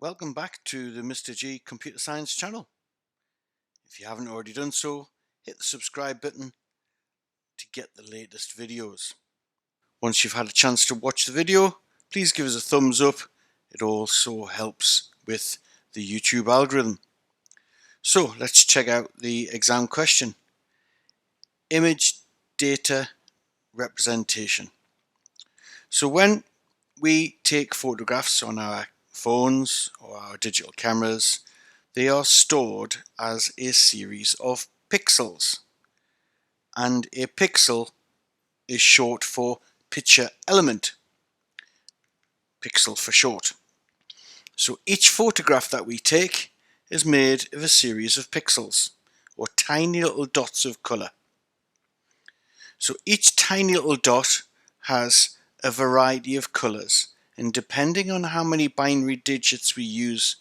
Welcome back to the Mr. G Computer Science channel. If you haven't already done so, hit the subscribe button to get the latest videos. Once you've had a chance to watch the video, please give us a thumbs up. It also helps with the YouTube algorithm. So let's check out the exam question. Image data representation. So when we take photographs on our phones or our digital cameras, they are stored as a series of pixels, and a pixel is short for picture element, pixel for short. So each photograph that we take is made of a series of pixels, or tiny little dots of colour. So each tiny little dot has a variety of colours, and depending on how many binary digits we use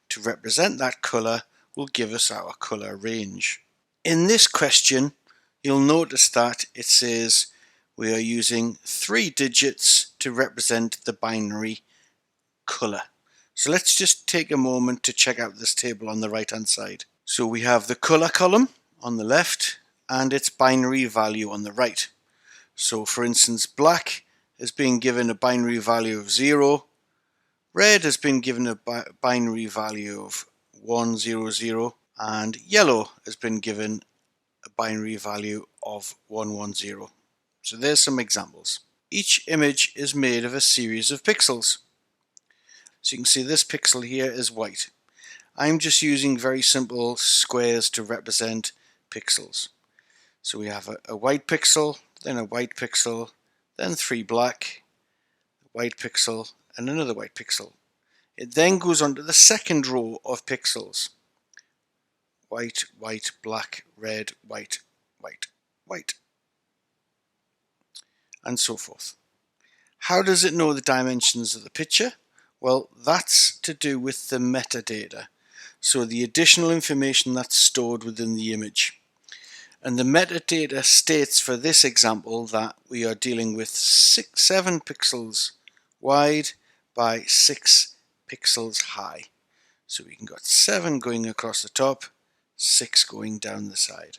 to represent that colour will give us our colour range. In this question, you'll notice that it says we are using 3 digits to represent the binary colour. So let's just take a moment to check out this table on the right hand side. So we have the colour column on the left and its binary value on the right. So for instance, black has been given a binary value of 0, red has been given a binary value of 100, and yellow has been given a binary value of 110. So there's some examples. Each image is made of a series of pixels. So you can see this pixel here is white. I'm just using very simple squares to represent pixels. So we have a white pixel, then a white pixel, then 3 black, white pixel, and another white pixel. It then goes on to the second row of pixels. White, white, black, red, white, white, white, and so forth. How does it know the dimensions of the picture? Well, that's to do with the metadata, so the additional information that's stored within the image. And the metadata states for this example that we are dealing with 7 pixels wide by 6 pixels high. So we can got 7 going across the top, 6 going down the side.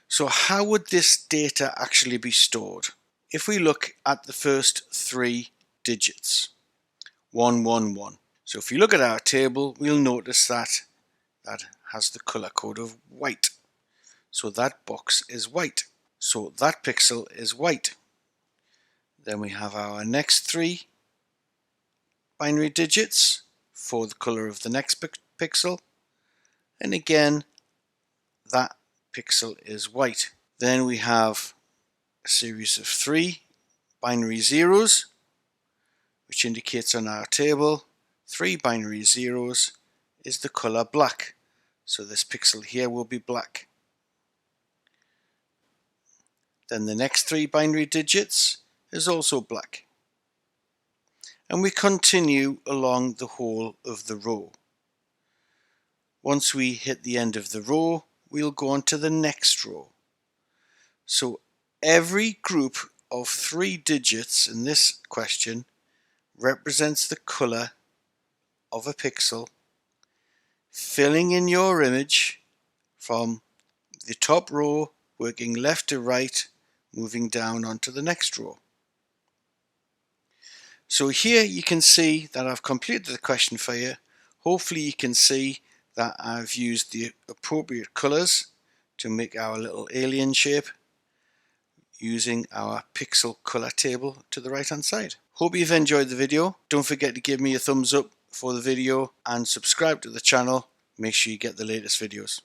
So how would this data actually be stored? If we look at the first 3 digits, 111. So if you look at our table, we'll notice that that has the color code of white. So that box is white. So that pixel is white. Then we have our next 3 binary digits for the color of the next pixel. And again, that pixel is white. Then we have a series of 3 binary zeros, which indicates on our table 3 binary zeros is the color black. So this pixel here will be black. Then the next 3 binary digits is also black. And we continue along the whole of the row. Once we hit the end of the row, we'll go on to the next row. So every group of 3 digits in this question represents the color of a pixel, filling in your image from the top row, working left to right, moving down onto the next row. So here you can see that I've completed the question for you. Hopefully you can see that I've used the appropriate colors to make our little alien shape using our pixel color table to the right hand side. Hope you've enjoyed the video. Don't forget to give me a thumbs up for the video and subscribe to the channel. Make sure you get the latest videos.